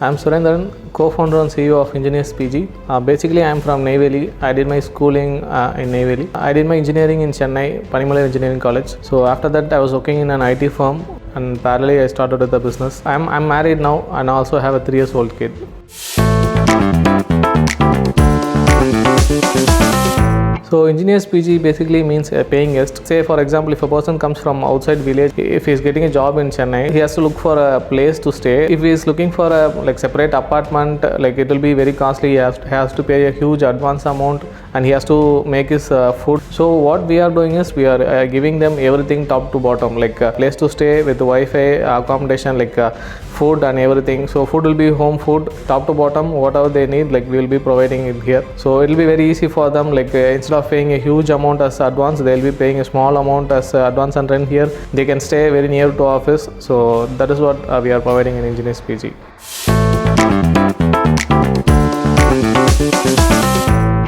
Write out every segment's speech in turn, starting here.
I'm Surendran, co-founder and CEO of Engineers PG. Basically, I'm from Neyveli. I did my schooling in Neyveli. I did my engineering in Chennai, Panimalai Engineering College. So after that, I was working in an IT firm, and parallelly, I started with the business. I'm married now, and I also have a 3-year-old kid. So Engineers PG basically means a paying guest. Say for example, if a person comes from outside village, if he is getting a job in Chennai, he has to look for a place to stay. If he is looking for a separate apartment, it will be very costly. He has to pay a huge advance amount, and he has to make his food. So what we are doing is we are giving them everything top to bottom, like a place to stay with Wi-Fi, accommodation, food and everything. So food will be home food, top to bottom, whatever they need, we will be providing it here. So it will be very easy for them. Instead of paying a huge amount as advance, they will be paying a small amount as advance and rent here. They can stay very near to office. So that is what we are providing in Engineers PG.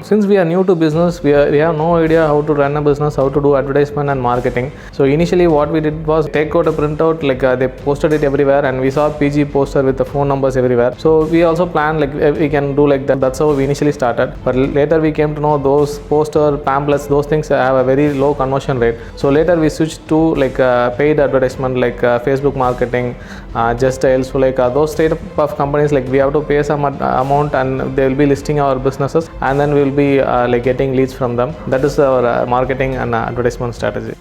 Since we are new to business, we have no idea how to run a business, how to do advertisement and marketing. So initially what we did was take out a printout, they posted it everywhere, and we saw PG poster with the phone numbers everywhere. So we also planned we can do like that. That's how we initially started. But later we came to know those poster, pamphlets, those things have a very low conversion rate. So later we switched to paid advertisement, Facebook marketing, Just Dial. So those type of companies, we have to pay some amount, and they will be listing our businesses, and then we will be getting leads from them. That is our marketing and advertisement strategy.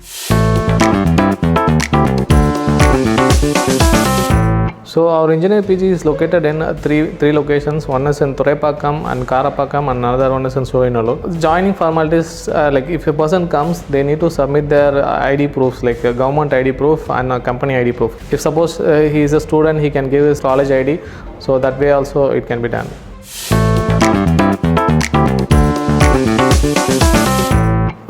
So our Engineer PG is located in three locations. One is in Thuraipakkam and Karapakkam, and another one is in Sovinolu. Joining formalities, if a person comes, they need to submit their ID proofs, a government ID proof and a company ID proof. If suppose he is a student, he can give his college ID. So that way also it can be done.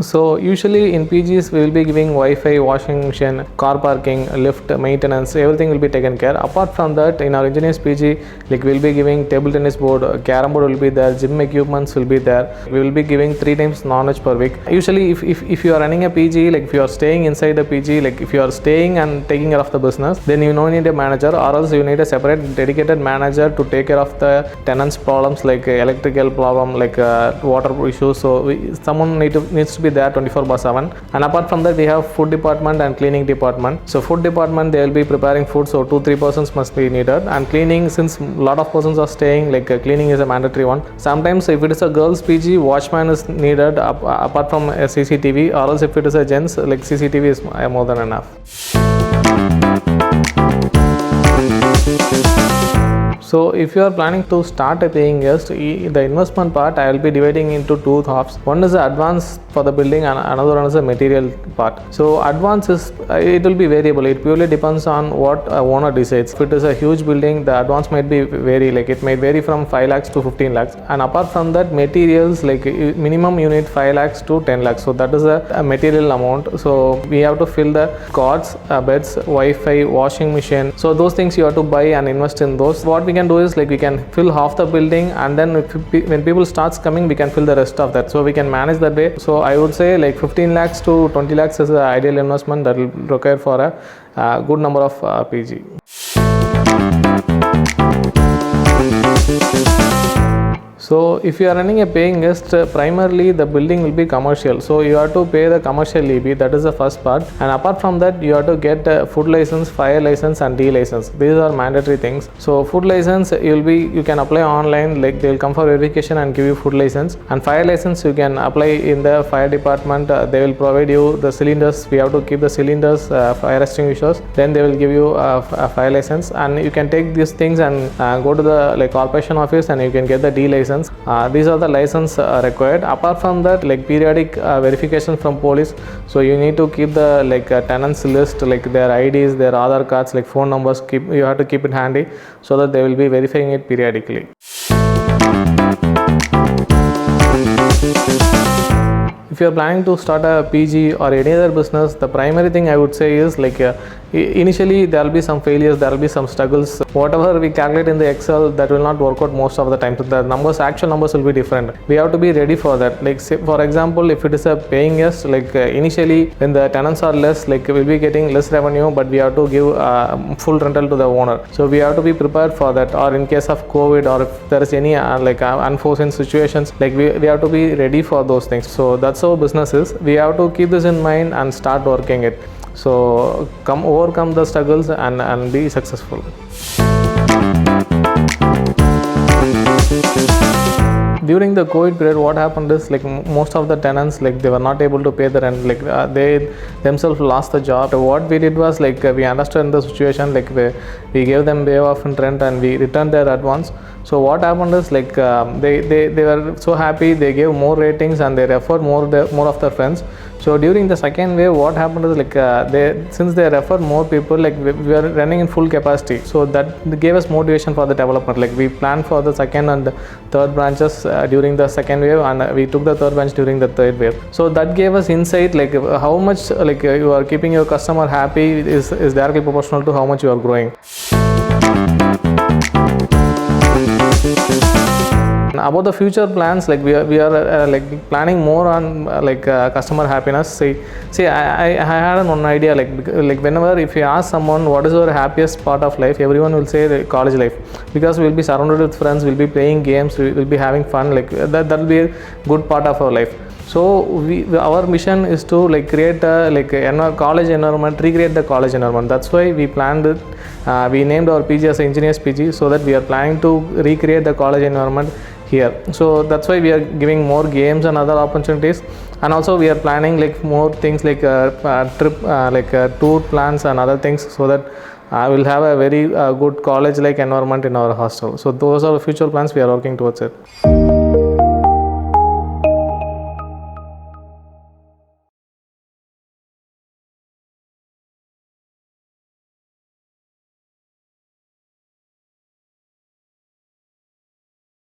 So usually in PGs we will be giving Wi-Fi, washing machine, car parking, lift, maintenance, everything will be taken care. Apart from that, in our Engineers PG, we will be giving table tennis board, carom board will be there, gym equipments will be there. We will be giving 3 times non-veg per week. Usually if you are running a PG, if you are staying inside a PG, if you are staying and taking care of the business, then you don't need a manager, or else you need a separate dedicated manager to take care of the tenants problems, electrical problem, water issues. So someone needs to be there 24/7. And apart from that, we have food department and cleaning department. So food department, they will be preparing food, so 2-3 persons must be needed. And cleaning, since a lot of persons are staying, cleaning is a mandatory one. Sometimes if it is a girls PG, watchman is needed apart from a CCTV, or else if it is a gents, CCTV is more than enough. So if you are planning to start a paying guest, the investment part I will be dividing into 2 halves. One is the advance for the building, and another one is the material part. So advance is, it will be variable. It purely depends on what a owner decides. If it is a huge building, the advance might be vary. It may vary from 5 lakhs to 15 lakhs. And apart from that, materials, minimum you need 5 lakhs to 10 lakhs. So that is a material amount. So we have to fill the cots, beds, Wi-Fi, washing machine. So those things you have to buy and invest in those. What we can do is we can fill half the building, and then when people starts coming, we can fill the rest of that. So we can manage that way. So I would say 15 lakhs to 20 lakhs is the ideal investment that will require for a good number of PG. So if you are running a paying guest, primarily the building will be commercial. So you have to pay the commercial EB, that is the first part. And apart from that, you have to get a food license, fire license and D license. These are mandatory things. So food license, you can apply online, they will come for verification and give you food license. And fire license, you can apply in the fire department. They will provide you the cylinders. We have to keep the cylinders, fire extinguishers. Then they will give you a fire license, and you can take these things and go to the corporation office, and you can get the D license. These are the license required. Apart from that, periodic verification from police. So you need to keep the tenants list, their IDs, their Aadhaar cards, phone numbers. You have to keep it handy, so that they will be verifying it periodically. if you are planning to start a PG or any other business, the primary thing I would say is like initially there will be some failures, there will be some struggles. Whatever we calculate in the Excel, that will not work out most of the time. So the numbers, actual numbers will be different. We have to be ready for that. Like say, for example, if it is a paying guest, like initially when the tenants are less, like we'll be getting less revenue, but we have to give full rental to the owner. So we have to be prepared for that. Or in case of COVID, or if there is any unforeseen situations, like we have to be ready for those things. So that's how business is. We have to keep this in mind and start working it. So overcome the struggles and be successful. During the COVID period, what happened is like most of the tenants, like they were not able to pay the rent, like they themselves lost the job. So what we did was like we understood the situation, like we gave them waive off in rent and we returned their advance. So what happened is like they were so happy, they gave more ratings and they referred more of their friends. So during the second wave, what happened is like since they referred more people, like we were running in full capacity. So that gave us motivation for the development. Like we planned for the second and third branches during the second wave, and we took the third branch during the third wave. So that gave us insight, like how much like you are keeping your customer happy is directly proportional to how much you are growing. About the future plans, like we are like planning more on customer happiness. See, I had one idea, like whenever if you ask someone what is your happiest part of life, everyone will say the college life, because we'll be surrounded with friends, we'll be playing games, we'll be having fun, like that will be a good part of our life. So our mission is to like create a college environment, recreate the college environment. That's why we planned it. We named our PG as Engineers PG, so that we are planning to recreate the college environment here. So that's why we are giving more games and other opportunities, and also we are planning like more things like trip, tour plans and other things, so that we'll have a very good college like environment in our hostel. So those are the future plans we are working towards it.